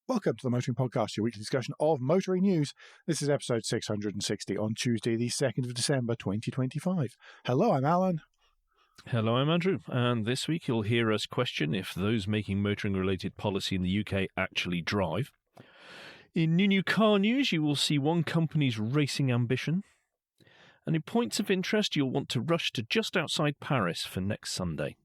Welcome to the Motoring Podcast, your weekly discussion of motoring news. This is episode 660 on Tuesday, the 2nd of December, 2025. Hello, I'm Alan. Hello, I'm Andrew, and this week you'll hear us question if those making motoring-related policy in the UK actually drive. In new car news, you will see one company's racing ambition. And in points of interest, you'll want to rush to just outside Paris for next Sunday.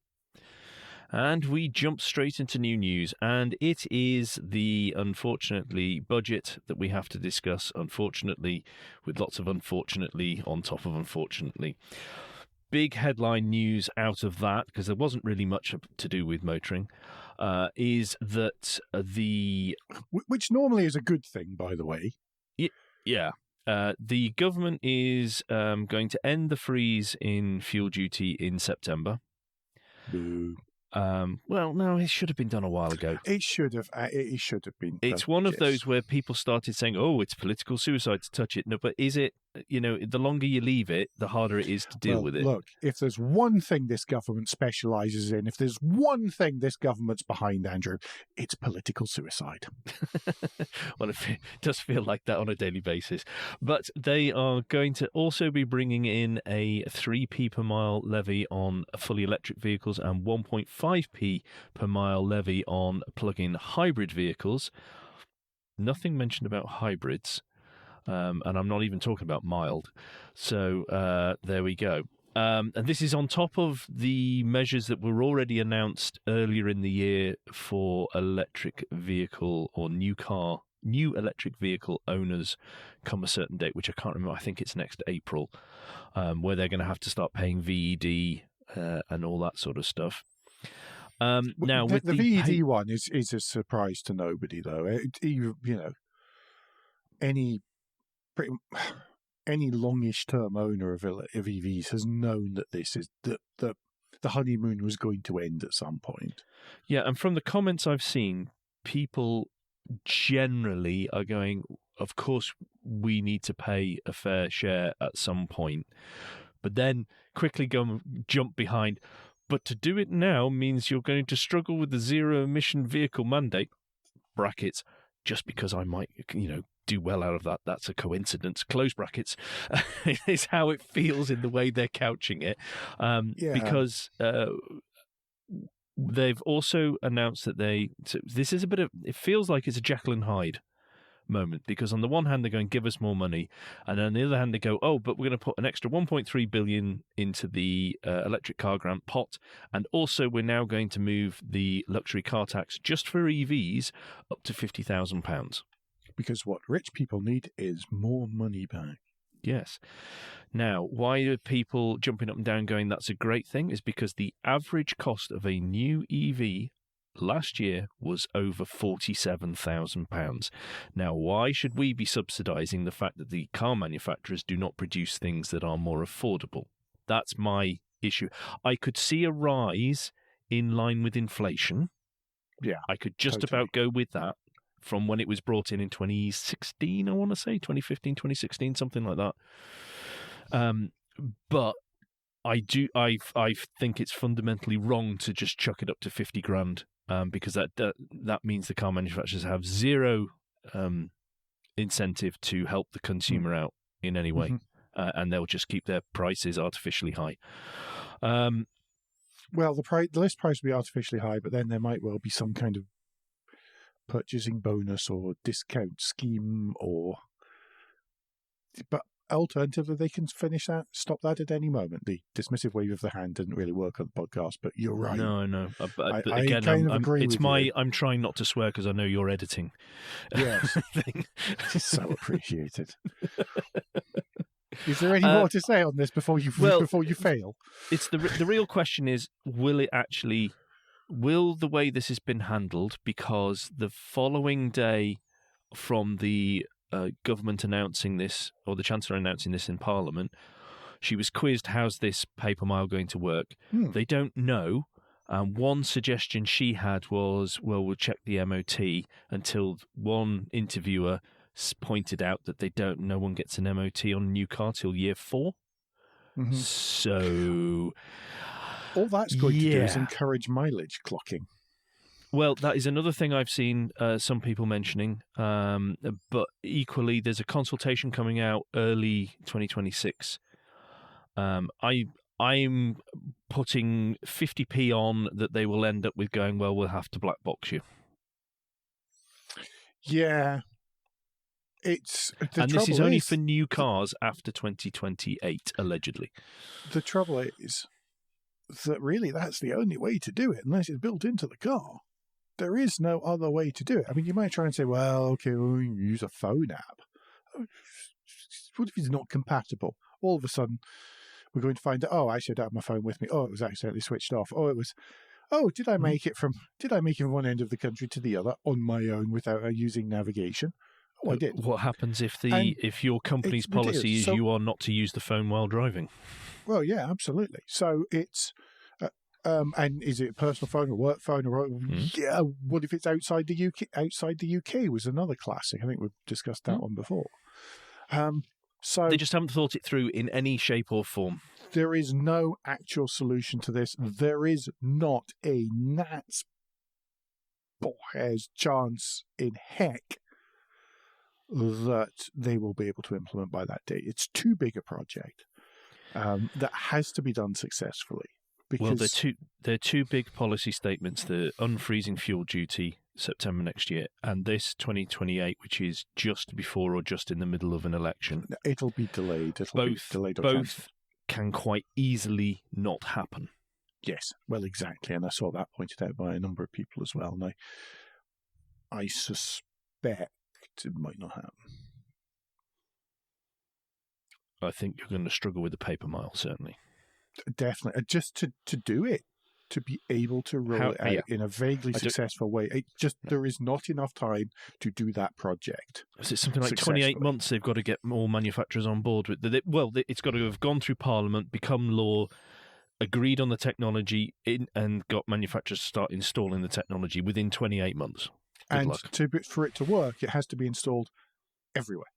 And we jump straight into new news, and it is the, unfortunately, budget that we have to discuss, unfortunately, with lots of unfortunately on top of unfortunately. Big headline news out of that, because there wasn't really much to do with motoring, is that the... Which normally is a good thing, by the way. Yeah. The government is going to end the freeze in fuel duty in September. Boo. Well, no, it should have been done a while ago. It should have been. It's one of those where people started saying, "Oh, it's political suicide to touch it." No, but is it? You know, the longer you leave it, the harder it is to deal with it. Look, if there's one thing this government specialises in, if there's one thing this government's behind, Andrew, it's political suicide. Well, it does feel like that on a daily basis. But they are going to also be bringing in a 3p per mile levy on fully electric vehicles and 1.5p per mile levy on plug-in hybrid vehicles. Nothing mentioned about hybrids. And I'm not even talking about mild. So there we go. And this is on top of the measures that were already announced earlier in the year for electric vehicle or new electric vehicle owners come a certain date, which I can't remember. I think it's next April, where they're going to have to start paying VED and all that sort of stuff. Now, the with the VED one is a surprise to nobody, though. Any longish term owner of EVs has known that this is the honeymoon was going to end at some point. Yeah, and from the comments I've seen, people generally are going, of course we need to pay a fair share at some point, but then quickly jump behind. But to do it now means you're going to struggle with the zero-emission vehicle mandate, brackets, just because I might, do well out of that. That's a coincidence. Close brackets is how it feels in the way they're couching it. Because they've also announced that this is it feels like it's a Jekyll and Hyde moment, because on the one hand they're going, give us more money, and on the other hand they go, oh, but we're going to put an extra 1.3 billion into the electric car grant pot, and also we're now going to move the luxury car tax just for EVs up to £50,000. Because what rich people need is more money back. Yes. Now, why are people jumping up and down going, that's a great thing? Is because the average cost of a new EV last year was over £47,000. Now, why should we be subsidising the fact that the car manufacturers do not produce things that are more affordable? That's my issue. I could see a rise in line with inflation. Yeah, I could just about go with that. From when it was brought in 2016, I want to say, 2015, 2016, something like that. But I think it's fundamentally wrong to just chuck it up to 50 grand, because that means the car manufacturers have zero incentive to help the consumer out in any way, and they'll just keep their prices artificially high. Well, the list price will be artificially high, but then there might well be some kind of purchasing bonus or discount scheme, but alternatively they can stop that at any moment. The dismissive wave of the hand didn't really work on the podcast, but you're right. No. But I again, kind of agree with you. I'm trying not to swear because I know you're editing. Yes, it's so appreciated. Is there any more to say on this before you fail? It's the real question is, will the way this has been handled, because the following day from the government announcing this, or the Chancellor announcing this in Parliament, she was quizzed, how's this pay per mile going to work? They don't know. One suggestion she had was, well, we'll check the MOT, until one interviewer pointed out that no one gets an MOT on a new car till year 4. So all that's going to do is encourage mileage clocking. Well, that is another thing I've seen some people mentioning. But equally, there's a consultation coming out early 2026. I'm putting 50p on that they will end up with going, well, we'll have to black box you. Yeah. And this is only for new cars after 2028, allegedly. The trouble is that really that's the only way to do it, unless it's built into the car. There is no other way to do it. I mean, you might try and say, well, okay, we'll use a phone app. What if it's not compatible? All of a sudden, we're going to find out, oh, actually, I don't have my phone with me. Oh, it was accidentally switched off. Did I make it from one end of the country to the other on my own without using navigation? Oh, I did. What happens if your company's policy is you are not to use the phone while driving? Well, yeah, absolutely. So it's, and is it a personal phone or work phone or yeah? What if it's outside the UK? Outside the UK was another classic. I think we've discussed that one before. So they just haven't thought it through in any shape or form. There is no actual solution to this. There is not a gnat's chance in heck that they will be able to implement by that date. It's too big a project that has to be done successfully. Because they're two big policy statements: the unfreezing fuel duty September next year, and this 2028, which is just before or just in the middle of an election. It'll be delayed. Both can quite easily not happen. Yes, well, exactly, and I saw that pointed out by a number of people as well. And I suspect it might not happen. I think you're going to struggle with the paper mile, certainly. Definitely. Just to do it, to be able to roll it out in a vaguely successful way. There is not enough time to do that project. Is it something like 28 months they've got to get more manufacturers on board with? It's got to have gone through Parliament, become law, agreed on the technology, and got manufacturers to start installing the technology within 28 months. Good luck. For it to work, it has to be installed everywhere.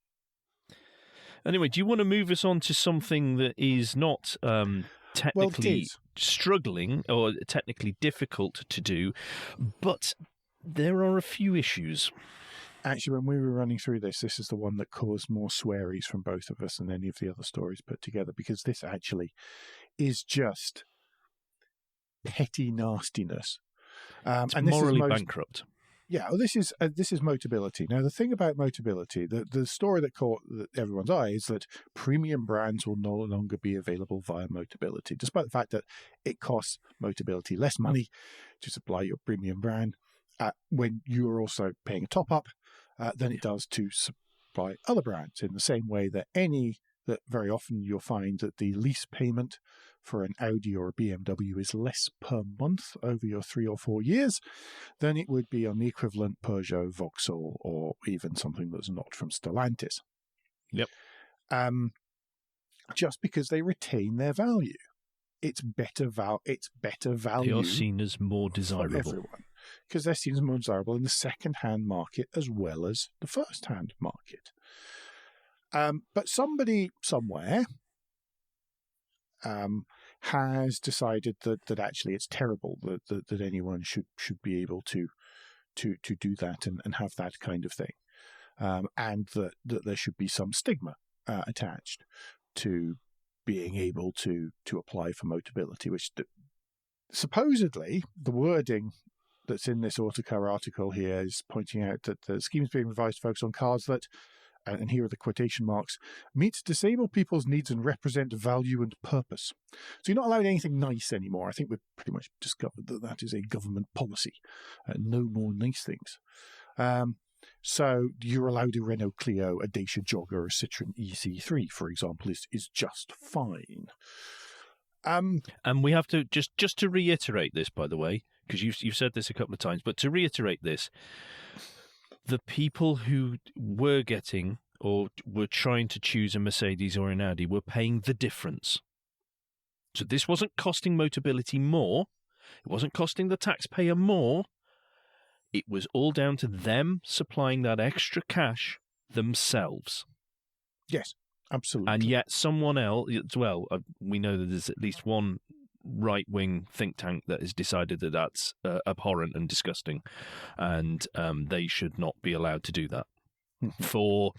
Anyway, do you want to move us on to something that is not technically struggling or technically difficult to do, but there are a few issues? Actually, when we were running through this is the one that caused more swearies from both of us than any of the other stories put together, because this actually is just petty nastiness. It's morally bankrupt. Yeah, well, this is MOTABILITY. Now, the thing about MOTABILITY, the story that caught everyone's eye is that premium brands will no longer be available via MOTABILITY, despite the fact that it costs MOTABILITY less money to supply your premium brand when you are also paying a top-up than it does to supply other brands, in the same way that very often you'll find that the lease payment for an Audi or a BMW is less per month over your 3 or 4 years than it would be on the equivalent Peugeot, Vauxhall, or even something that's not from Stellantis. Yep. Just because they retain their value. It's better value. They are seen as more desirable. For everyone, because they're seen as more desirable in the second-hand market as well as the first-hand market. But somebody somewhere has decided that actually it's terrible that anyone should be able to do that and have that kind of thing, and that there should be some stigma attached to being able to apply for MOTABILITY, which supposedly the wording that's in this Autocar article here is pointing out that the scheme is being revised to focus on cars that, and here are the quotation marks, meet disabled people's needs and represent value and purpose. So you're not allowed anything nice anymore. I think we've pretty much discovered that is a government policy. No more nice things. So you're allowed a Renault Clio, a Dacia Jogger, a Citroen EC3, for example, is just fine. And we have to, just to reiterate this, by the way, because you've said this a couple of times, but to reiterate this, the people who were getting or were trying to choose a Mercedes or an Audi were paying the difference. So this wasn't costing MOTABILITY more. It wasn't costing the taxpayer more. It was all down to them supplying that extra cash themselves. Yes, absolutely. And yet someone else, well, we know that there's at least one right-wing think tank that has decided that that's abhorrent and disgusting, and they should not be allowed to do that for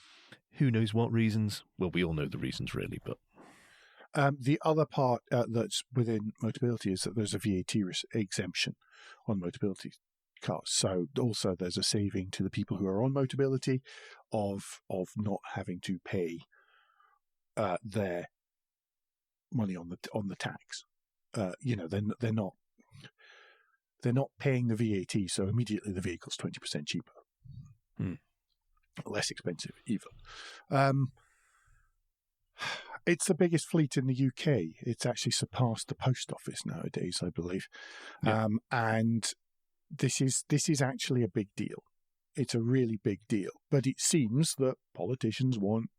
who knows what reasons. Well, we all know the reasons, really, but the other part that's within Motability is that there's a VAT exemption on Motability cars. So also there's a saving to the people who are on Motability of not having to pay their money on the tax. They're not paying the VAT, so immediately the vehicle's 20% cheaper, less expensive even. It's the biggest fleet in the UK. It's actually surpassed the post office nowadays, I believe. Yeah. And this is actually a big deal. It's a really big deal. But it seems that politicians want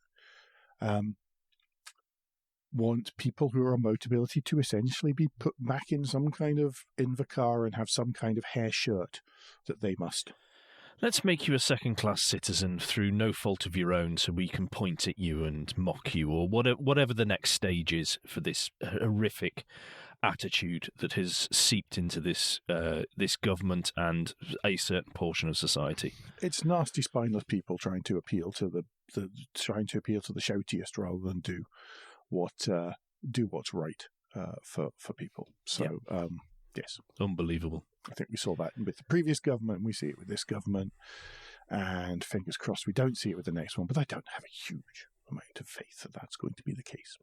people who are on Motability to essentially be put back in the car and have some kind of hair shirt that they must. Let's make you a second-class citizen through no fault of your own, so we can point at you and mock you, or whatever the next stage is for this horrific attitude that has seeped into this government and a certain portion of society. It's nasty, spineless people trying to appeal to the shoutiest rather than do what's right for people. So yes, unbelievable. I think we saw that with the previous government, and we see it with this government, and fingers crossed we don't see it with the next one, but I don't have a huge amount of faith that that's going to be the case.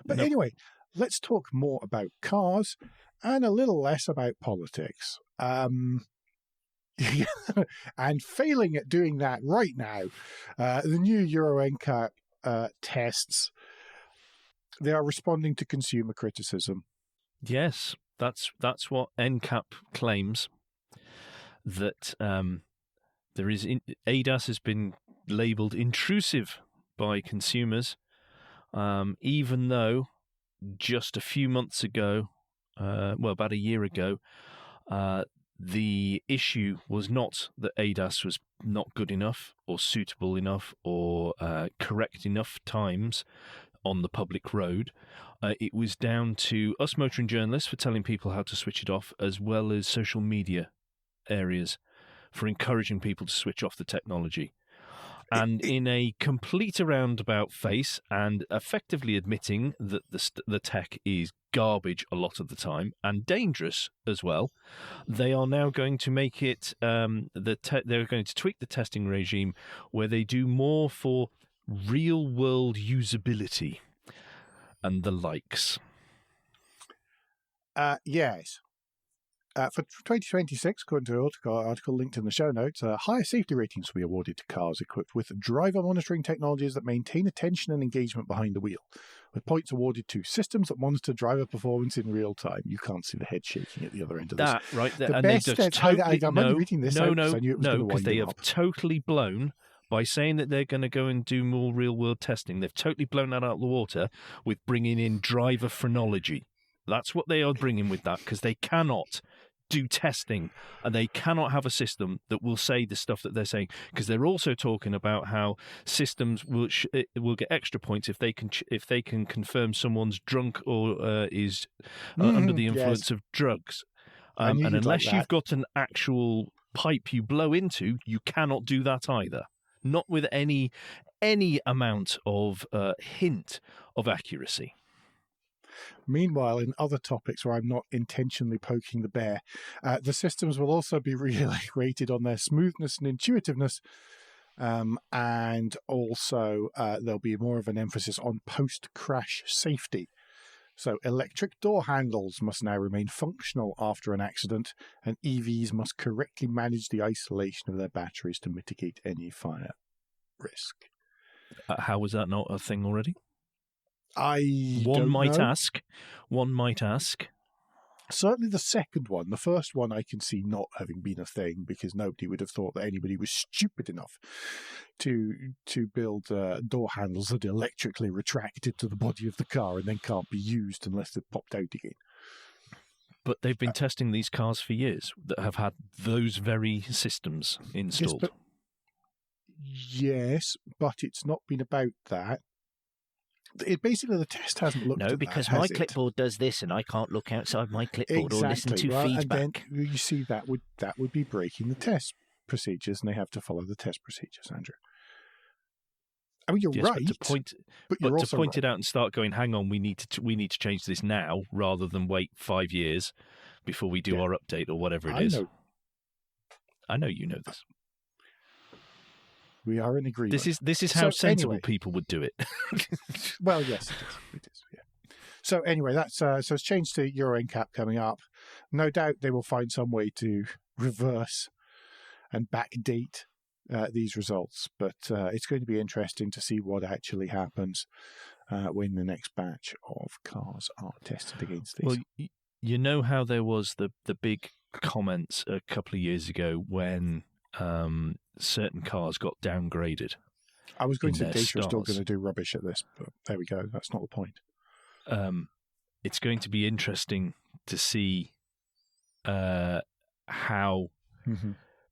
But anyway, let's talk more about cars and a little less about politics. And failing at doing that right now, the new Euro NCAP tests, they are responding to consumer criticism. Yes. That's what NCAP claims, that ADAS has been labelled intrusive by consumers, even though just a few months ago, about a year ago, the issue was not that ADAS was not good enough or suitable enough or correct enough times on the public road. It was down to us motoring journalists for telling people how to switch it off, as well as social media areas for encouraging people to switch off the technology. And in a complete roundabout face, and effectively admitting that the tech is garbage a lot of the time and dangerous as well, they are now going to make it. They're going to tweak the testing regime where they do more for real-world usability and the likes. Yes. For 2026, according to an article linked in the show notes, higher safety ratings will be awarded to cars equipped with driver monitoring technologies that maintain attention and engagement behind the wheel, with points awarded to systems that monitor driver performance in real time. You can't see the head shaking at the other end of this. That, right there. The and best, they just totally, I'm only reading this out because I knew it was going to wind because they them have up. totally blown, by saying that they're going to go and do more real-world testing, they've totally blown that out of the water with bringing in driver phrenology. That's what they are bringing with that, because they cannot do testing and they cannot have a system that will say the stuff that they're saying, because they're also talking about how systems will get extra points if they can confirm someone's drunk or is under the influence of drugs. And unless you've got an actual pipe you blow into, you cannot do that either. Not with any amount of hint of accuracy. Meanwhile, in other topics where I'm not intentionally poking the bear, the systems will also be really rated on their smoothness and intuitiveness, and also there'll be more of an emphasis on post-crash safety. So electric door handles must now remain functional after an accident, and EVs must correctly manage the isolation of their batteries to mitigate any fire risk. How was that not a thing already? One might ask. Certainly the second one. The first one I can see not having been a thing, because nobody would have thought that anybody was stupid enough to build door handles that electrically retracted to the body of the car and then can't be used unless they're popped out again. But they've been testing these cars for years that have had those very systems installed. Yes, but it's not been about that. Basically, the test hasn't looked at No, because that, my has it? clipboard does this, and I can't look outside my clipboard or listen to feedback. And then you see that would be breaking the test procedures, and they have to follow the test procedures, Andrew. I mean, you're right, but you're also to point wrong. it out and start going, hang on, we need to change this now rather than wait 5 years before we do our update or whatever it is. I know you know this. We are in agreement. This is how sensible people would do it. Well, yes, it is. Yeah. So anyway, that's so it's changed to Euro NCAP coming up. No doubt they will find some way to reverse and backdate these results, but it's going to be interesting to see what actually happens when the next batch of cars are tested against these. Well, you know how there was the big comments a couple of years ago when certain cars got downgraded. I was going to say Data are still going to do rubbish at this, but there we go. That's not the point. It's going to be interesting to see how,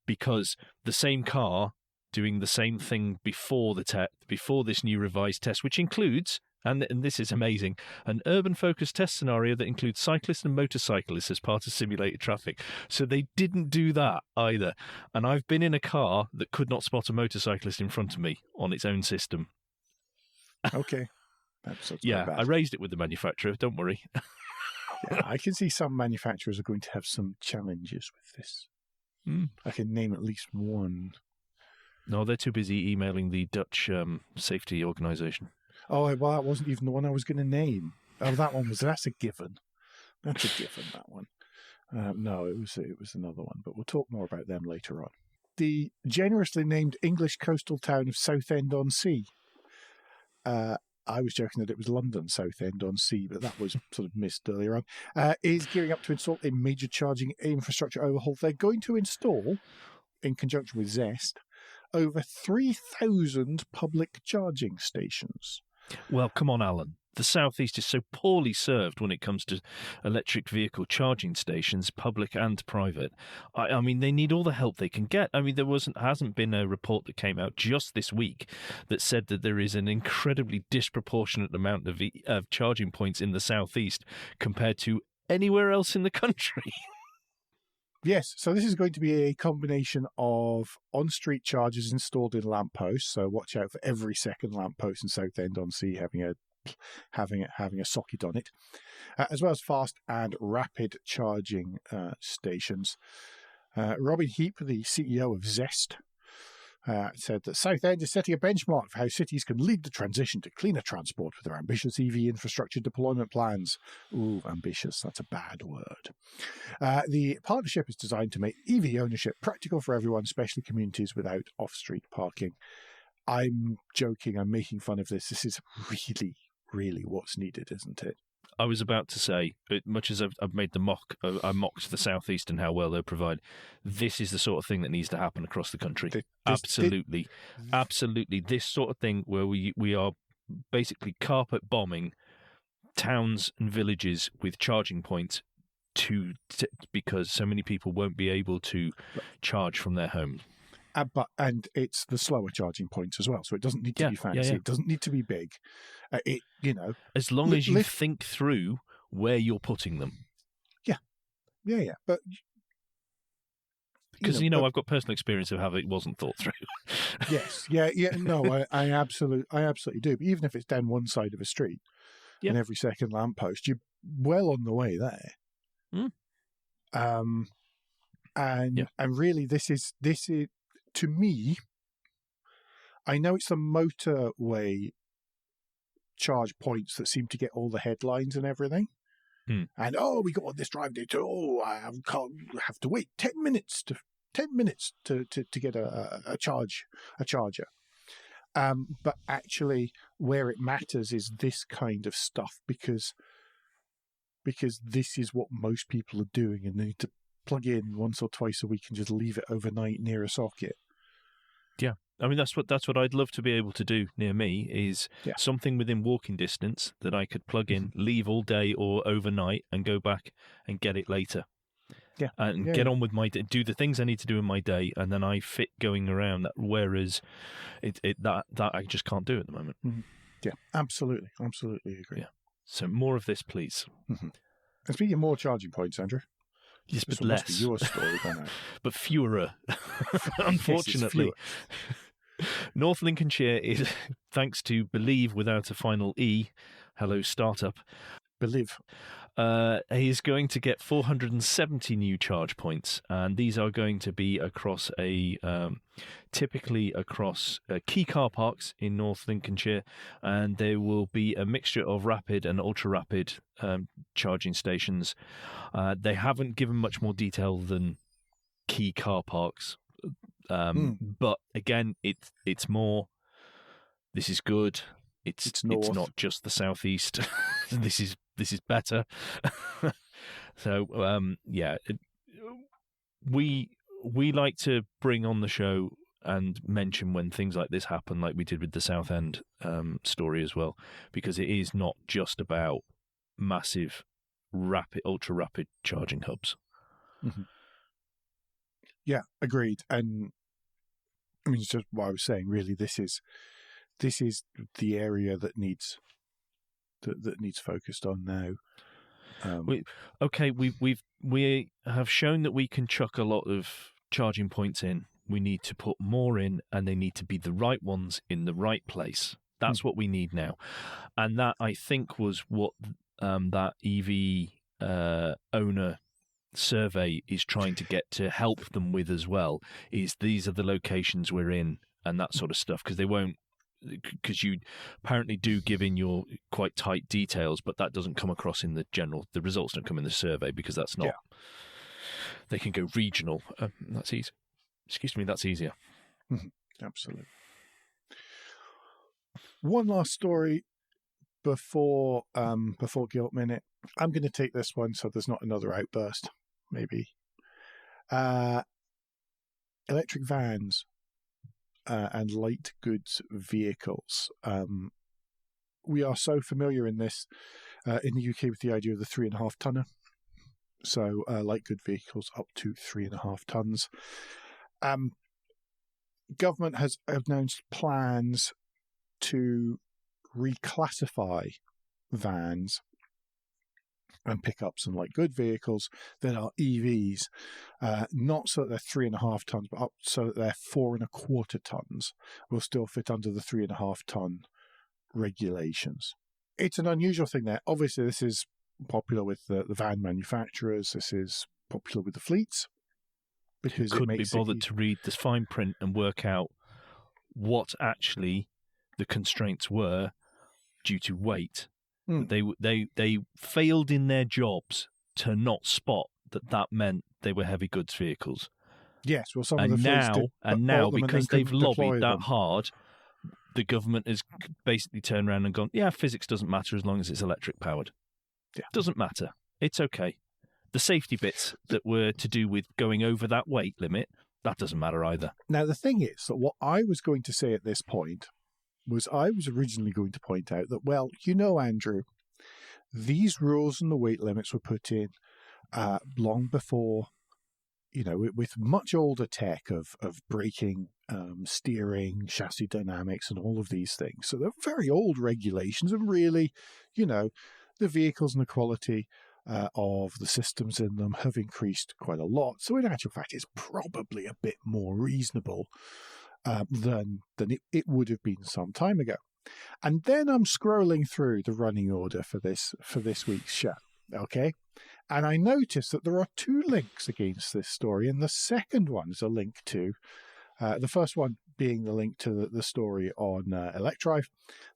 because the same car doing the same thing before this new revised test, which includes, and this is amazing, an urban-focused test scenario that includes cyclists and motorcyclists as part of simulated traffic. So they didn't do that either. And I've been in a car that could not spot a motorcyclist in front of me on its own system. Okay. I raised it with the manufacturer, don't worry. Yeah, I can see some manufacturers are going to have some challenges with this. I can name at least one. No, they're too busy emailing the Dutch safety organisation. Oh, well, that wasn't even the one I was going to name. Oh, that's a given. That's a given, that one. No, it was another one, but we'll talk more about them later on. The generously named English coastal town of Southend-on-Sea. I was joking that it was London Southend-on-Sea, but that was sort of missed earlier on, is gearing up to install a major charging infrastructure overhaul. They're going to install, in conjunction with Zest, over 3,000 public charging stations. Well, come on, Alan. The South East is so poorly served when it comes to electric vehicle charging stations, public and private. I mean, they need all the help they can get. I mean, hasn't been a report that came out just this week that said that there is an incredibly disproportionate amount of charging points in the South East compared to anywhere else in the country. Yes, so this is going to be a combination of on-street chargers installed in lampposts. So watch out for every second lamppost in Southend-on-Sea having a socket on it, as well as fast and rapid charging stations. Robin Heap, the CEO of Zest, said that Southend is setting a benchmark for how cities can lead the transition to cleaner transport with their ambitious EV infrastructure deployment plans. Ooh, ambitious, that's a bad word. The partnership is designed to make EV ownership practical for everyone, especially communities without off-street parking. I'm joking, I'm making fun of this. This is really, really what's needed, isn't it? I was about to say, but much as I've made I mocked the South East and how well they provide, this is the sort of thing that needs to happen across the country. Absolutely. This sort of thing where we are basically carpet bombing towns and villages with charging points because so many people won't be able to charge from their homes. And it's the slower charging points as well, so it doesn't need to be fancy. It doesn't need to be big. As long as you think through where you're putting them. Yeah. But because I've got personal experience of how it wasn't thought through. Yes, yeah. No, I absolutely do. But even if it's down one side of a street, and every second lamppost, you're well on the way there. And really, this is. To me, I know it's the motorway charge points that seem to get all the headlines and everything. And we got this drive day too. I have to wait 10 minutes to get a charger. But actually, where it matters is this kind of stuff because this is what most people are doing, and they need to plug in once or twice a week and just leave it overnight near a socket. Yeah, I mean that's what I'd love to be able to do near me is something within walking distance that I could plug in, leave all day or overnight, and go back and get it later. Yeah, and get on with my day, do the things I need to do in my day, and then I fit going around that. Whereas that I just can't do at the moment. Yeah, absolutely agree. Yeah. So more of this, please. Mm-hmm. And speaking of more charging points, Andrew. Yes, this but must less. be your story by now. But fewer, unfortunately. Yes, North Lincolnshire is, thanks to Believe without a final E, hello startup, Believe. is going to get 470 new charge points, and these are going to be across typically across key car parks in North Lincolnshire, and there will be a mixture of rapid and ultra-rapid charging stations. They haven't given much more detail than key car parks, but again, it's more. This is good. It's not just the southeast. This is better. So we like to bring on the show and mention when things like this happen, like we did with the Southend story as well, because it is not just about massive, ultra rapid charging hubs. Mm-hmm. Yeah, agreed. And I mean, it's just what I was saying. Really, this is the area that needs focused on now. We have shown that we can chuck a lot of charging points in. We need to put more in, and they need to be the right ones in the right place. That's what we need now, and that, I think, was what that EV owner survey is trying to get to help them with as well. Is these are the locations we're in and that sort of stuff, because they won't. Because you apparently do give in your quite tight details, but that doesn't come across in the results don't come in the survey, because that's not. Yeah. They can go regional. That's easy. Excuse me, that's easier. Absolutely. One last story before Guilt Minute. I'm going to take this one so there's not another outburst. Maybe. Electric vans. And light goods vehicles. We are so familiar in the UK with the idea of the 3.5 tonner. So light good vehicles up to 3.5 tons. Government has announced plans to reclassify vans and pickups and light good vehicles that are EVs, not so that they're 3.5 tons, but up so that they're 4.25 tons, will still fit under the 3.5 ton regulations. It's an unusual thing there. Obviously, this is popular with the van manufacturers. This is popular with the fleets, because it couldn't be bothered to read this fine print and work out what actually the constraints were due to weight. They failed in their jobs to not spot that meant they were heavy goods vehicles. Yes, well, some of the fleets did, now because they've lobbied that hard, the government has basically turned around and gone, yeah, physics doesn't matter as long as it's electric powered. Yeah. Doesn't matter. It's okay. The safety bits that were to do with going over that weight limit, that doesn't matter either. Now, the thing is that what I was going to say at this point was I was originally going to point out that, well, Andrew, these rules and the weight limits were put in long before, with much older tech of braking, steering, chassis dynamics, and all of these things. So they're very old regulations, and really, the vehicles and the quality of the systems in them have increased quite a lot. So in actual fact, it's probably a bit more reasonable than it would have been some time ago. And then I'm scrolling through the running order for this week's show, okay? And I notice that there are 2 links against this story, and the second one is a link to, the first one being the link to the story on Electrive.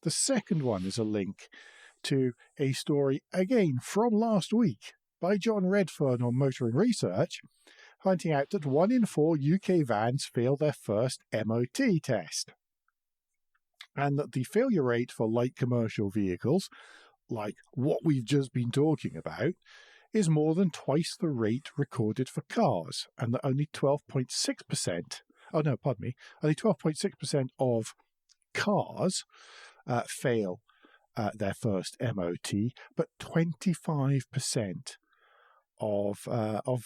The second one is a link to a story, again, from last week by John Redfern on Motoring Research, pointing out that 1 in 4 UK vans fail their first MOT test, and that the failure rate for light commercial vehicles, like what we've just been talking about, is more than twice the rate recorded for cars, and that only 12.6%, only 12.6% of cars fail their first MOT, but 25% of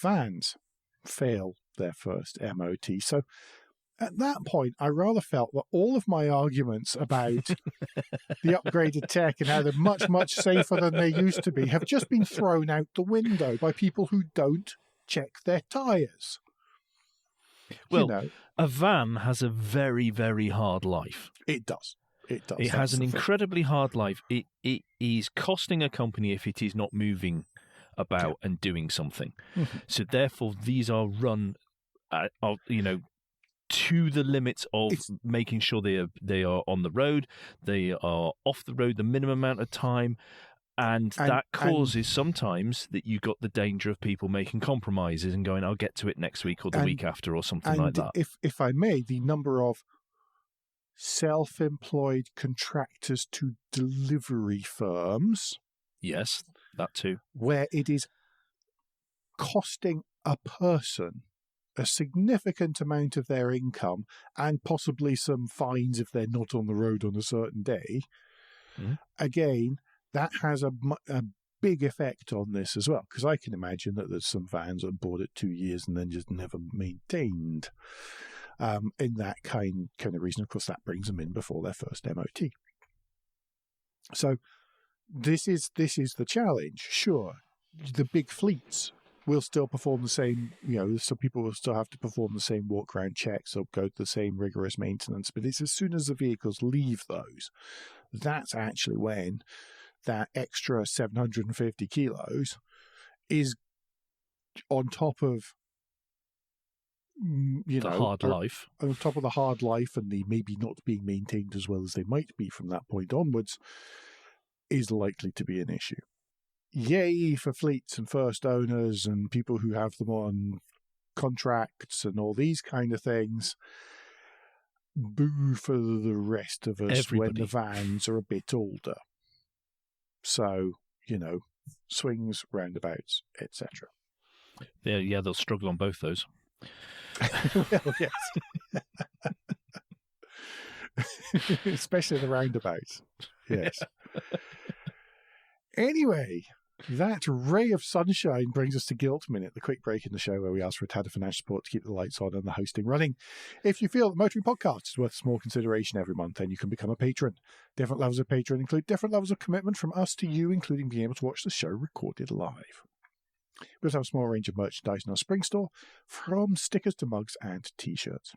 vans fail their first MOT. So At that point, I rather felt that all of my arguments about the upgraded tech and how they're much, much safer than they used to be have just been thrown out the window by people who don't check their tyres. Well, a van has a very, very hard life. It does. It does. It has an incredibly hard life. It is costing a company if it is not moving about and doing something. Mm-hmm. So therefore, these are run, to the limits of making sure they are on the road, they are off the road the minimum amount of time, and that causes sometimes that you got the danger of people making compromises and going, I'll get to it next week or the week after or something like that. If I may, the number of self-employed contractors to delivery firms. Yes, that too. Where it is costing a person a significant amount of their income and possibly some fines if they're not on the road on a certain day. Mm. Again, that has a big effect on this as well, because I can imagine that there's some vans that bought it 2 years and then just never maintained in that kind of reason. Of course, that brings them in before their first MOT. So this is the challenge. Sure, the big fleets will still perform the same, some people will still have to perform the same walk-around checks or go to the same rigorous maintenance, but it's as soon as the vehicles leave those, that's actually when that extra 750 kilos is on top of, the hard life. On top of the hard life and the maybe not being maintained as well as they might be from that point onwards, is likely to be an issue. Yay for fleets and first owners and people who have them on contracts and all these kind of things. Boo for the rest of us when the vans are a bit older. So, swings, roundabouts, etc. Yeah, they'll struggle on both those. Well, yes. Especially the roundabouts. Yes. Anyway, that ray of sunshine brings us to Guilt Minute, the quick break in the show where we ask for a tad of financial support to keep the lights on and the hosting running. If you feel that Motoring Podcast is worth a small consideration every month, then you can become a patron. Different levels of patron include different levels of commitment from us to you, including being able to watch the show recorded live. We also have a small range of merchandise in our spring store, from stickers to mugs and t-shirts.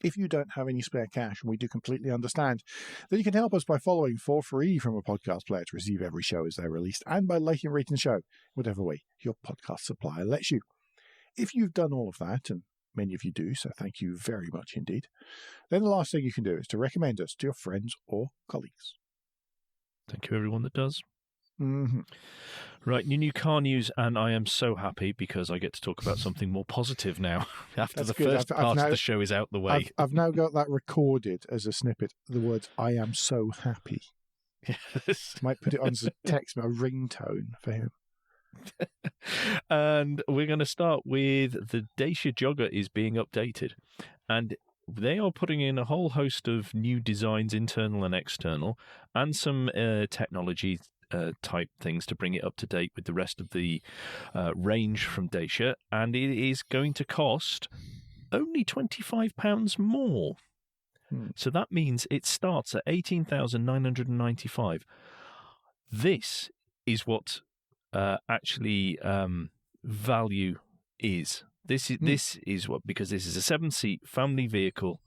If you don't have any spare cash, and we do completely understand, then you can help us by following for free from a podcast player to receive every show as they're released, and by liking and rating the show, whatever way your podcast supplier lets you. If you've done all of that, and many of you do, so thank you very much indeed, then the last thing you can do is to recommend us to your friends or colleagues. Thank you, everyone that does. Mm-hmm. Right, new car news, and I am so happy because I get to talk about something more positive now after the first part of the show is out the way. I've now got that recorded as a snippet, the words, I am so happy. Yes. Might put it on as a text, a ringtone for him. And we're going to start with the Dacia Jogger is being updated, and they are putting in a whole host of new designs, internal and external, and some technology type things to bring it up to date with the rest of the range from Dacia, and it is going to cost only £25 more. So that means it starts at $18,995. This is what actually value is. This is what, because this is a 7-seat family vehicle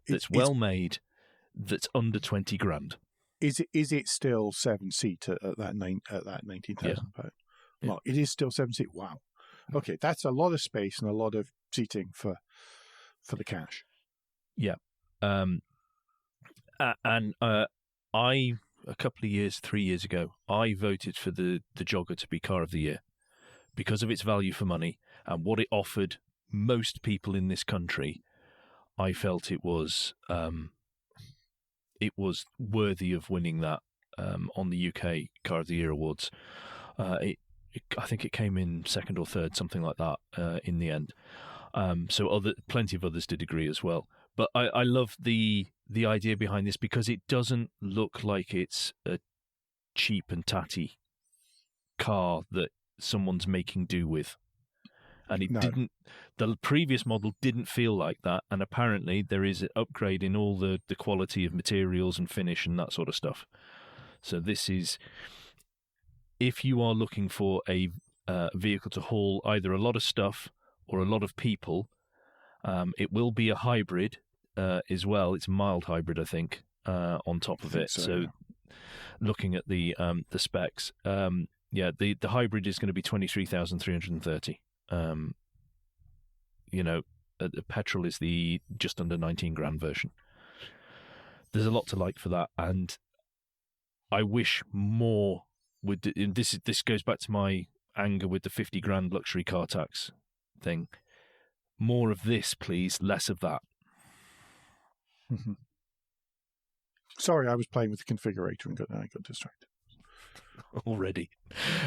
that's well made, that's under 20 grand. Is it still 7-seat at that 19,000 pound? Yeah. Well, it is still 7-seat. Wow. Okay, that's a lot of space and a lot of seating for the cash. Yeah. And I, a couple of years, 3 years ago, I voted for the Jogger to be Car of the Year because of its value for money and what it offered most people in this country. I felt it was worthy of winning that on the UK Car of the Year Awards. I think it came in second or third, something like that, in the end. So plenty of others did agree as well. But I love the idea behind this because it doesn't look like it's a cheap and tatty car that someone's making do with. And it No. didn't. The previous model didn't feel like that, and apparently there is an upgrade in all the quality of materials and finish and that sort of stuff. So this is, if you are looking for a vehicle to haul either a lot of stuff or a lot of people, it will be a hybrid as well. It's a mild hybrid, I think, on top of it. So looking at the specs, the hybrid is going to be 23,330. The petrol is the just under 19 grand version. There's a lot to like for that, and I wish more would. And this goes back to my anger with the 50 grand luxury car tax thing. More of this, please. Less of that. Mm-hmm. Sorry, I was playing with the configurator and I got distracted. Already.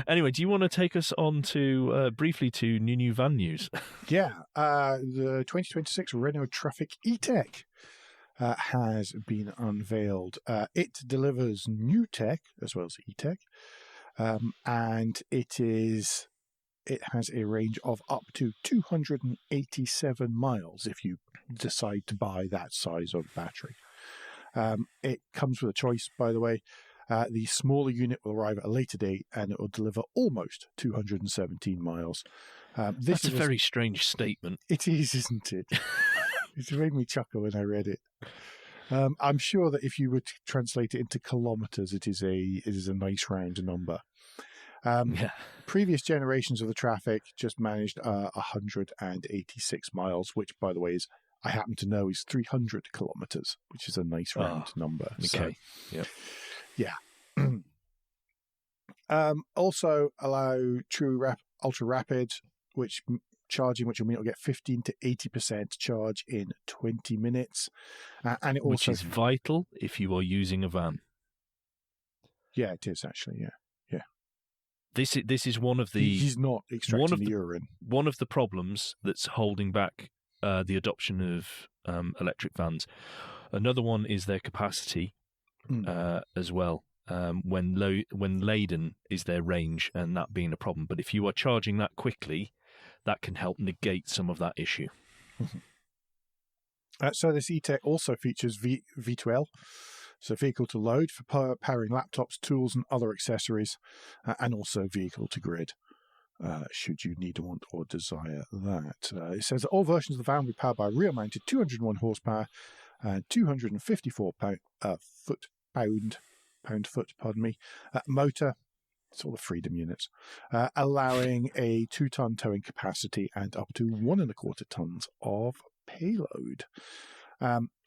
Anyway, do you want to take us on to briefly to new van news? Yeah, the 2026 Renault Trafic E-Tech has been unveiled. It delivers new tech as well as E-Tech, and it has a range of up to 287 miles if you decide to buy that size of battery. It comes with a choice, by the way. The smaller unit will arrive at a later date, and it will deliver almost 217 miles. That's a very strange statement. It is, isn't it? It made me chuckle when I read it. I'm sure that if you were to translate it into kilometres, it is a nice round number. Previous generations of the Trafic just managed 186 miles, which, by the way, is, I happen to know, is 300 kilometres, which is a nice round number. Okay. So, yeah. Also allow true ultra rapid, which will mean it'll get 15 to 80% charge in 20 minutes, and it also, which is vital if you are using a van. Yeah, it is actually. Yeah. This is one of the. He's not extracting the urine. One of the problems that's holding back the adoption of electric vans. Another one is their capacity as well. When laden is their range, and that being a problem. But if you are charging that quickly, that can help negate some of that issue. So this E-Tech also features V2L, so vehicle to load for powering laptops, tools, and other accessories, and also vehicle to grid, should you need, want, or desire that. It says that all versions of the van will be powered by a rear-mounted 201 horsepower and 254 pound-foot motor. It's all the Freedom units, allowing a 2-ton towing capacity and up to 1.25 tons of payload.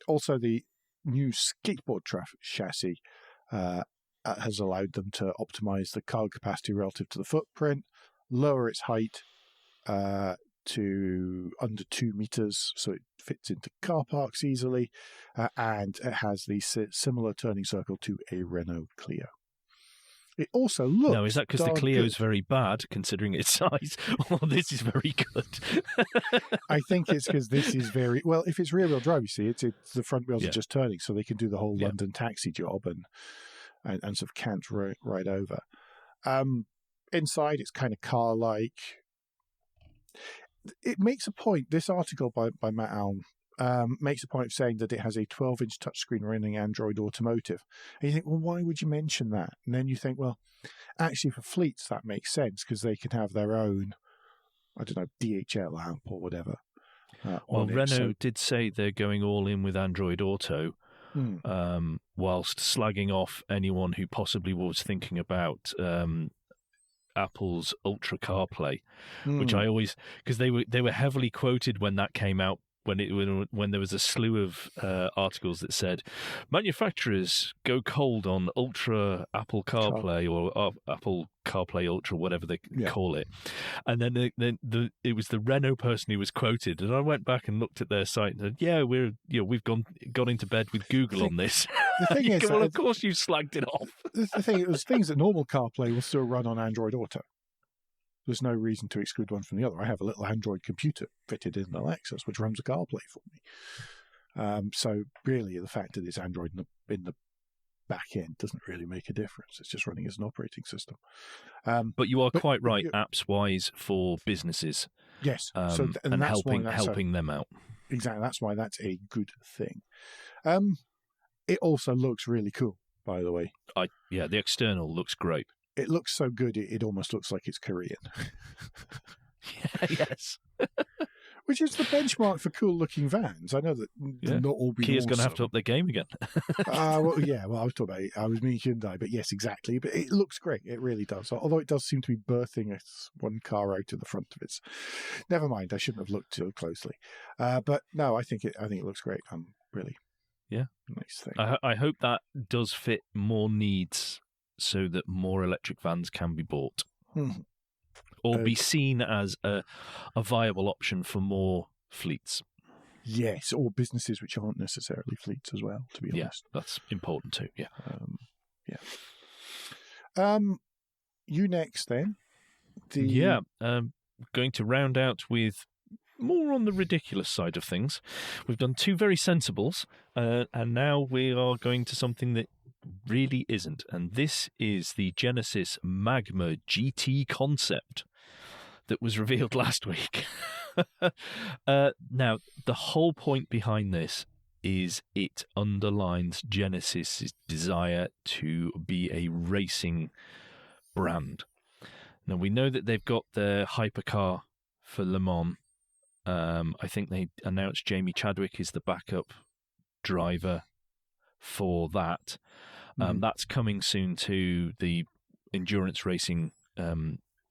Also, the new skateboard chassis has allowed them to optimize the cargo capacity relative to the footprint, lower its height to under 2 meters, so it fits into car parks easily, and it has the similar turning circle to a Renault Clio. It also looks. Now, is that because the Clio is very bad, considering its size, or this is very good? I think it's because this is very well. If it's rear-wheel drive, you see, it's the front wheels are just turning, so they can do the whole London taxi job and sort of cant right over. Inside, it's kind of car-like. It makes a point. This article by Matt Allen makes a point of saying that it has a 12-inch touchscreen running Android Automotive. And you think, well, why would you mention that? And then you think, well, actually for fleets that makes sense because they can have their own, I don't know, DHL app or whatever. Well, Renault did say they're going all in with Android Auto, whilst slagging off anyone who possibly was thinking about Apple's Ultra CarPlay, which I always, because they were heavily quoted when that came out, when there was a slew of articles that said manufacturers go cold on Ultra Apple CarPlay or Apple CarPlay Ultra, whatever they call it, and then it was the Renault person who was quoted, and I went back and looked at their site and said, we've gone into bed with Google on this. The thing is, well, of course you slagged it off. The thing, it was things that normal CarPlay will still run on Android Auto. There's no reason to exclude one from the other. I have a little Android computer fitted in an Lexus, which runs a CarPlay for me. So really, the fact that it's Android in the back end doesn't really make a difference. It's just running as an operating system. But you are quite right, apps-wise, for businesses. Yes, and helping them out. Exactly, that's why that's a good thing. It also looks really cool, by the way. The external looks great. It looks so good, it almost looks like it's Korean. Yes. Which is the benchmark for cool-looking vans. I know that they're not all being Kia's awesome. going to have to up their game again. I was talking about I was meaning Hyundai, but yes, exactly. But it looks great. It really does. Although it does seem to be birthing one car out of the front of it. Never mind. I shouldn't have looked too closely. But no, I think it looks great. Really nice thing. I hope that does fit more needs so that more electric vans can be bought. Mm-hmm. Or be seen as a viable option for more fleets. Yes, or businesses which aren't necessarily fleets as well, to be honest. Yeah, that's important too, yeah. You next, then. Going to round out with more on the ridiculous side of things. We've done two very sensibles, and now we are going to something that really isn't. And this is the Genesis Magma GT concept that was revealed last week. Now, the whole point behind this is it underlines Genesis's desire to be a racing brand. Now, we know that they've got their hypercar for Le Mans. I think they announced Jamie Chadwick is the backup driver for that. That's coming soon to the endurance racing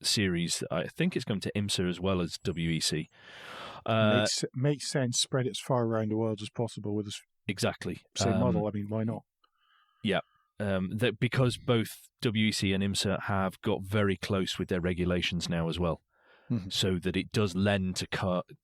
series. I think it's going to IMSA as well as WEC. Makes sense. Spread it as far around the world as possible with the same model. I mean, why not? Yeah. Because both WEC and IMSA have got very close with their regulations now as well. Mm-hmm. So that it does lend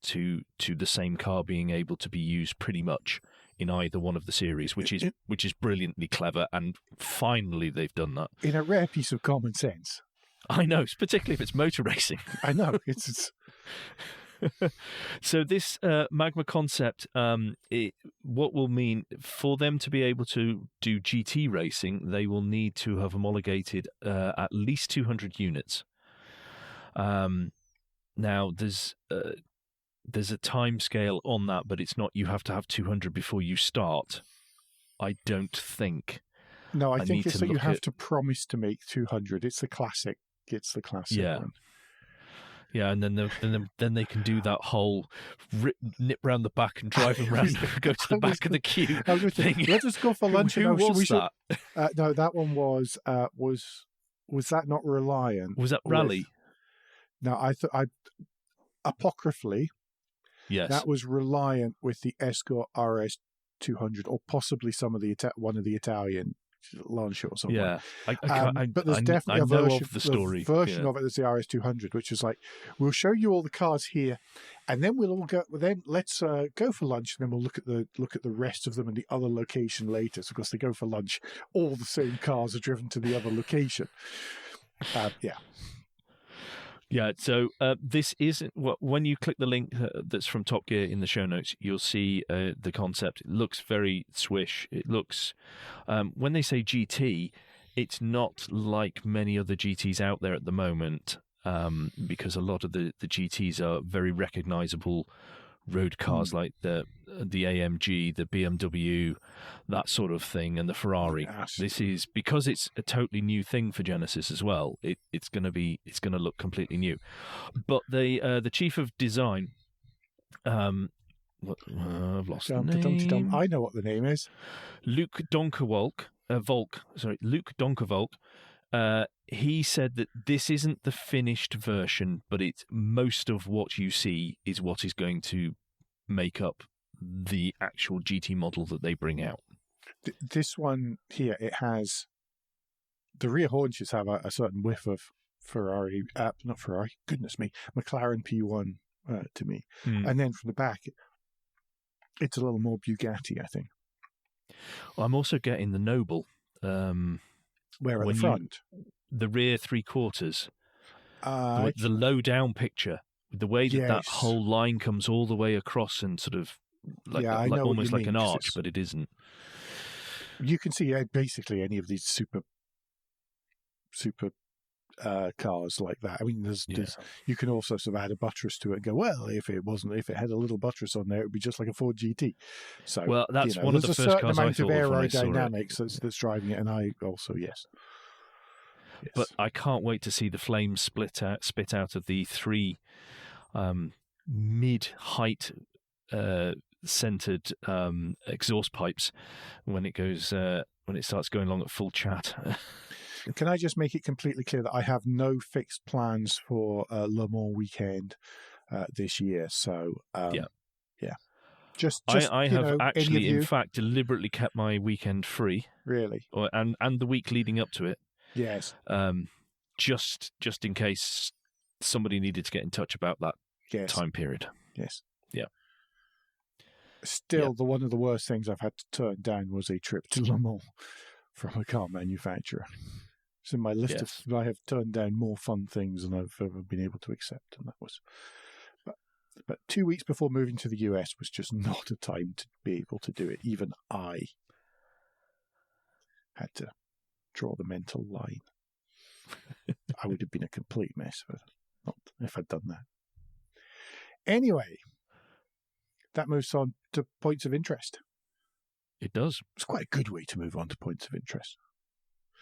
to the same car being able to be used pretty much in either one of the series, which is brilliantly clever, and finally they've done that. In a rare piece of common sense. I know, particularly if it's motor racing. I know. It's... So this Magma concept, what will mean for them to be able to do GT racing, they will need to have homologated at least 200 units. Now, there's a time scale on that, but it's not you have to have 200 before you start. I don't think. No, I think it's that you have to promise to make 200. It's the classic. Yeah. One. Yeah, and then they can do that whole nip round the back and drive around, go to the back of the queue thing. Let us go for lunch. Who was that? No, that one was that not Reliant? Was that Rally? No, I apocryphally, yes, that was Reliant with the Escort RS 200, or possibly one of the Italian launcher or something. Yeah, but there's definitely a version of the story. Version of it is the RS 200, which is like, we'll show you all the cars here, and then we'll all go. Then let's go for lunch, and then we'll look at the rest of them and the other location later. So, because they go for lunch, all the same cars are driven to the other location. Yeah, so this isn't when you click the link that's from Top Gear in the show notes, you'll see the concept. It looks very swish. It looks, when they say GT, it's not like many other GTs out there at the moment, because a lot of the GTs are very recognizable road cars like the AMG, the BMW, that sort of thing, and the Ferrari. Yes. This is because it's a totally new thing for Genesis as well. It's going to look completely new. But the chief of design, I've lost the name. I know what the name is. Luke Donkervolk. Luke Donkervolk. He said that this isn't the finished version, but it's most of what you see is what is going to make up the actual GT model that they bring out. This one here, it has the rear haunches have a certain whiff of Ferrari, not Ferrari, goodness me, McLaren P1 to me, and then from the back, it's a little more Bugatti, I think. Well, I'm also getting the Noble. Where at the front? The rear three quarters, the low down picture, the way that that whole line comes all the way across and sort of almost like an arch, but it isn't. You can see basically any of these super cars like that. I mean, there's you can also sort of add a buttress to it and go, well, if it had a little buttress on there, it would be just like a Ford GT. So, well, that's one of the first cars I thought of when I saw it. There's a certain amount of aerodynamics that's driving it, and I also, yes. But I can't wait to see the flames spit out of the 3 mid-height centered exhaust pipes when it starts going along at full chat. Can I just make it completely clear that I have no fixed plans for Le Mans weekend this year? So, yeah. Just I have actually, in fact, deliberately kept my weekend free. Really? And the week leading up to it. Yes. Just in case somebody needed to get in touch about that time period. Yes. Yeah. Still, one of the worst things I've had to turn down was a trip to Le Mans from a car manufacturer. It's in my list of. I have turned down more fun things than I've ever been able to accept, and that was. But 2 weeks before moving to the US was just not a time to be able to do it. Even I had to draw the mental line. I would have been a complete mess if I'd done that. Anyway, that moves on to points of interest. It does. It's quite a good way to move on to points of interest.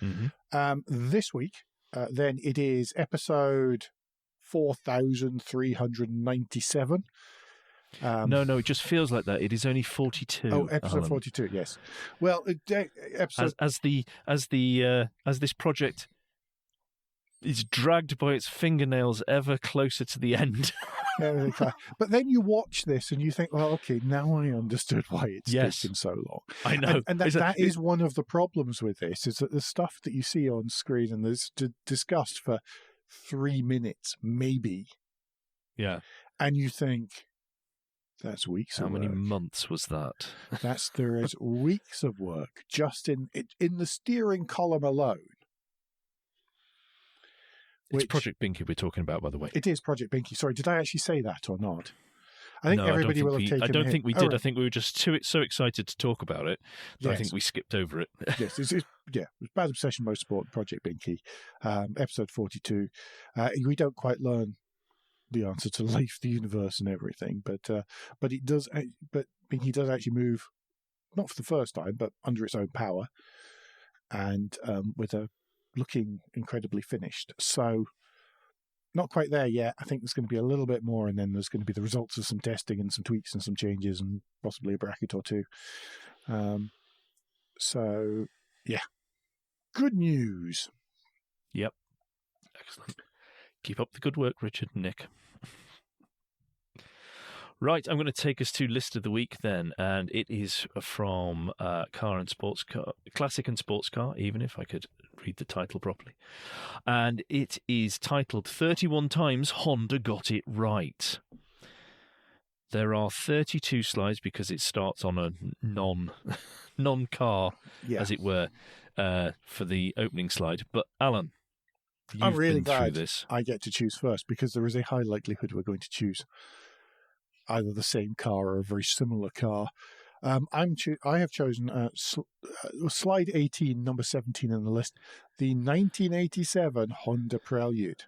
Mm-hmm. This week, then it is episode 4,397. No, it just feels like that. It is only 42. Oh, episode Alan. 42. Yes. Well, episode as this project is dragged by its fingernails ever closer to the end. But then you watch this and you think, well, okay, now I understood why it's taken so long. I know. And that is one of the problems with this, is that the stuff that you see on screen and there's discussed for 3 minutes, maybe. Yeah. And you think, that's weeks of work. How many months was that? There is weeks of work just in the steering column alone. It's Project Binky we're talking about, by the way. It is Project Binky. Sorry, did I actually say that or not? I think everybody will have taken I don't think we did. Right. I think we were just so excited to talk about it that I think we skipped over it. Yes, it was Bad Obsession Motorsport, Project Binky, episode 42. We don't quite learn the answer to life, the universe, and everything, but it does. But Binky does actually move, not for the first time, but under its own power, and with a looking incredibly finished. So not quite there yet. I think there's going to be a little bit more, and then there's going to be the results of some testing and some tweaks and some changes and possibly a bracket or two. So, yeah. Good news. Yep. Excellent. Keep up the good work, Richard and Nick. Right, I'm going to take us to List of the Week then, and it is from Car and Sports Car, Classic and Sports Car, even if I could read the title properly. And it is titled 31 Times Honda Got It Right. There are 32 slides because it starts on a non-car, as it were, for the opening slide. But Alan, I'm really glad this. I get to choose first, because there is a high likelihood we're going to choose either the same car or a very similar car. I have chosen slide 18, number 17 in the list, the 1987 Honda Prelude.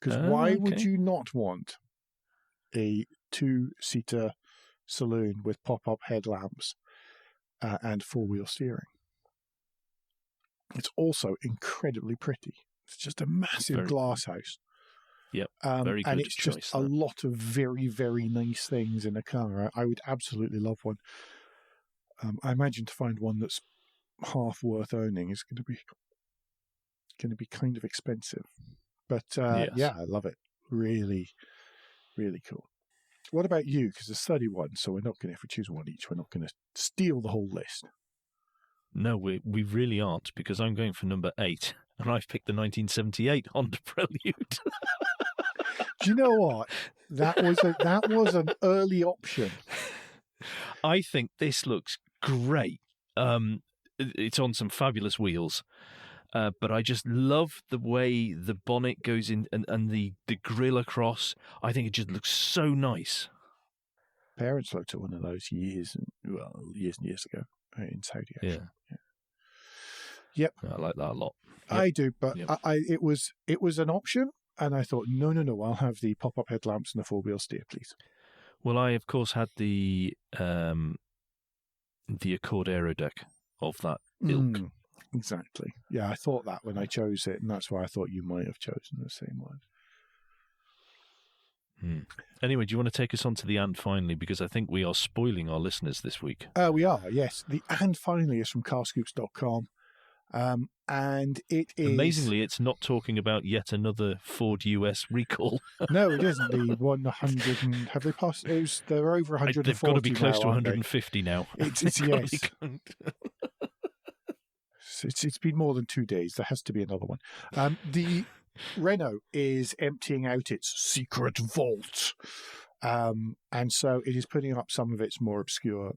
Because why would you not want a 2-seater saloon with pop-up headlamps and four-wheel steering? It's also incredibly pretty. It's just a massive glass house. Yep, very good and it's choice, just a lot of very, very nice things in a car. I would absolutely love one. I imagine to find one that's half worth owning is going to be kind of expensive. But yeah, I love it. Really, really cool. What about you? Because there's 31, so we're not going to, if we choose one each, we're not going to steal the whole list. No, we really aren't, because I'm going for number 8, and I've picked the 1978 Honda Prelude. Do you know what? That was an early option. I think this looks great. It's on some fabulous wheels, but I just love the way the bonnet goes in and the grille across. I think it just looks so nice. Parents looked at one of those years and years ago in Saudi. Actually. Yeah. Yep. I like that a lot. I do, but Yep. it was an option, and I thought, no, I'll have the pop-up headlamps and the four-wheel steer, please. Well, I of course had the Accord Aero deck of that ilk. Exactly. Yeah, I thought that when I chose it, and that's why I thought you might have chosen the same one. Anyway, do you want to take us on to the and finally? Because I think we are spoiling our listeners this week. We are, yes. The and finally is from carscoops.com. And it is... Amazingly, it's not talking about yet another Ford US recall. No, it isn't. The 100 and... Have they passed? They're over 140 They've got to be close to now, 150 now. It's yes. It's been more than 2 days. There has to be another one. The Renault is emptying out its secret vault. And so it is putting up some of its more obscure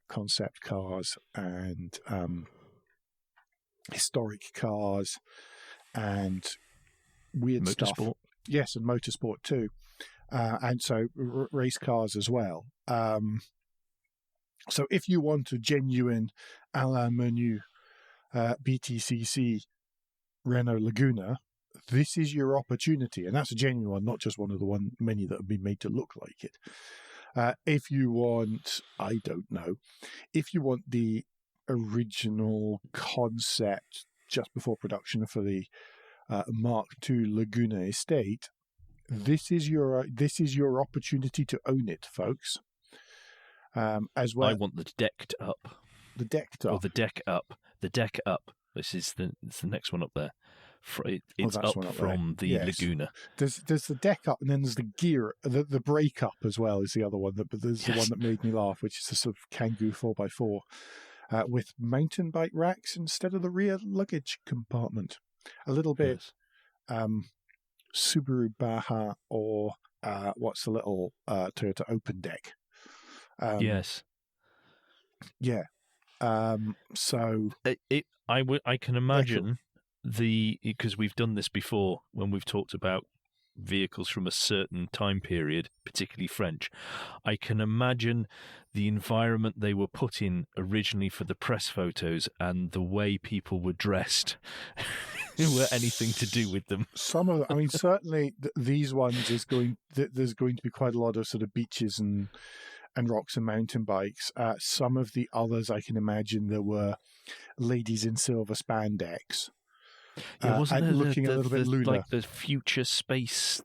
concept cars and historic cars and weird stuff. Yes, and motorsport too. And so race cars as well. So if you want a genuine Alain Menu BTCC Renault Laguna, this is your opportunity. And that's a genuine one, not just one of the many that have been made to look like it. If you want, I don't know, if you want the original concept just before production for the Mark II Laguna estate, this is your opportunity to own it, folks. As well, I want the decked up. The decked up. Or the deck up. The deck up. It's the next one up there. It's up from the Laguna. There's the deck up, and then there's the gear, the brake up as well is the other one. But there's the one that made me laugh, which is a sort of Kangoo 4x4 with mountain bike racks instead of the rear luggage compartment. A little bit Subaru Baja or what's the little Toyota Open Deck. Yes. Yeah. So I can imagine because we've done this before when we've talked about vehicles from a certain time period, particularly French. I can imagine the environment they were put in originally for the press photos and the way people were dressed were anything to do with them. Some of them, I mean, certainly these ones there's going to be quite a lot of sort of beaches and rocks and mountain bikes. Some of the others, I can imagine there were ladies in silver spandex. Wasn't there looking a little bit lunar, like the future space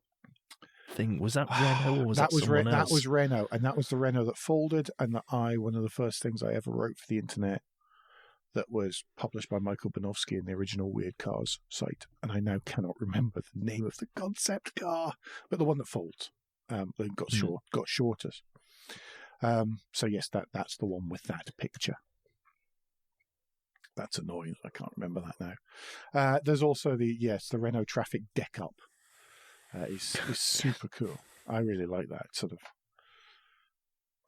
thing? Was that Renault or was that someone else? That was Renault, and that was the Renault that folded. And one of the first things I ever wrote for the internet that was published by Michael Banowski in the original Weird Cars site. And I now cannot remember the name of the concept car, but the one that folds, then got shorter. So yes, that's the one with that picture. That's annoying. I can't remember that now. There's also the Renault Traffic deck up. Is super cool. I really like that sort of.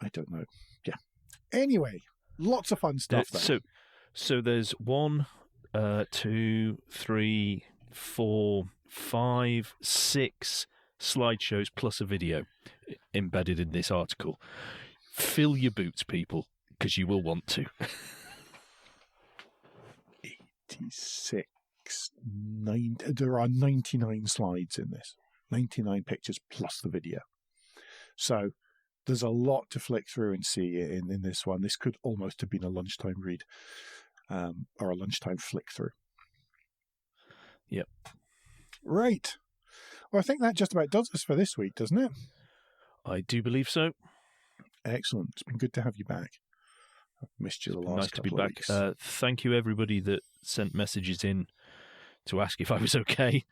I don't know. Yeah. Anyway, lots of fun stuff there. So there's 1, 2, 3, 4, 5, 6 slideshows plus a video embedded in this article. Fill your boots, people, because you will want to. 86, 90, there are 99 slides in this, 99 pictures plus the video. So there's a lot to flick through and see in this one. This could almost have been a lunchtime read or a lunchtime flick through. Yep. Right. Well, I think that just about does us for this week, doesn't it? I do believe so. Excellent. It's been good to have you back. I've missed you the last couple of weeks. Nice to be back. Thank you, everybody that sent messages in to ask if I was okay.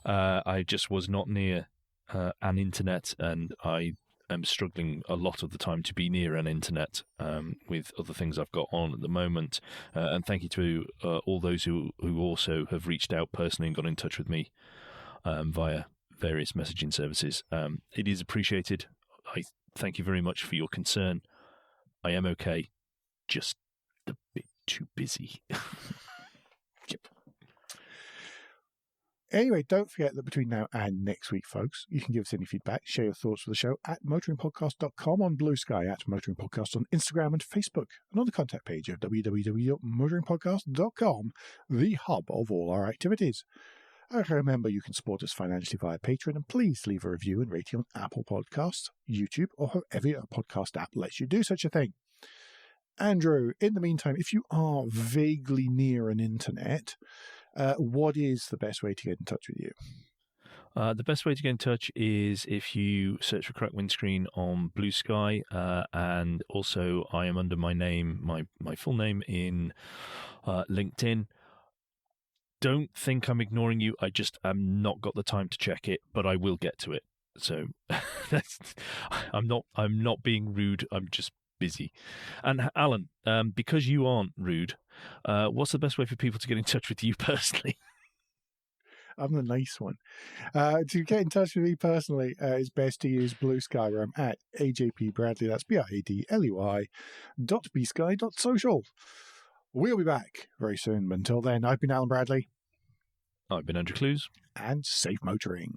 I just was not near an internet, and I am struggling a lot of the time to be near an internet with other things I've got on at the moment. And thank you to all those who also have reached out personally and got in touch with me via various messaging services. It is appreciated. I thank you very much for your concern. I am okay. Just a bit too busy. Yep. Anyway, don't forget that between now and next week, folks, you can give us any feedback, share your thoughts for the show at motoringpodcast.com on Blue Sky, at Motoring Podcast on Instagram and Facebook, and on the contact page of www.motoringpodcast.com, the hub of all our activities. Remember, you can support us financially via Patreon, and please leave a review and rating on Apple Podcasts, YouTube, or however your podcast app lets you do such a thing. Andrew, in the meantime, if you are vaguely near an internet, what is the best way to get in touch with you? The best way to get in touch is if you search for Crack Windscreen on Blue Sky, and also I am under my name, my full name in LinkedIn. Don't think I'm ignoring you. I just have not got the time to check it, but I will get to it. So I'm not being rude. I'm just busy. And Alan, because you aren't rude, what's the best way for people to get in touch with you personally? I'm the nice one. To get in touch with me personally, it's best to use Blue Sky, where I'm at AJP Bradley. That's BRADLEY.bsky.social. We'll be back very soon. Until then, I've been Alan Bradley. I've been Andrew Clues. And safe motoring.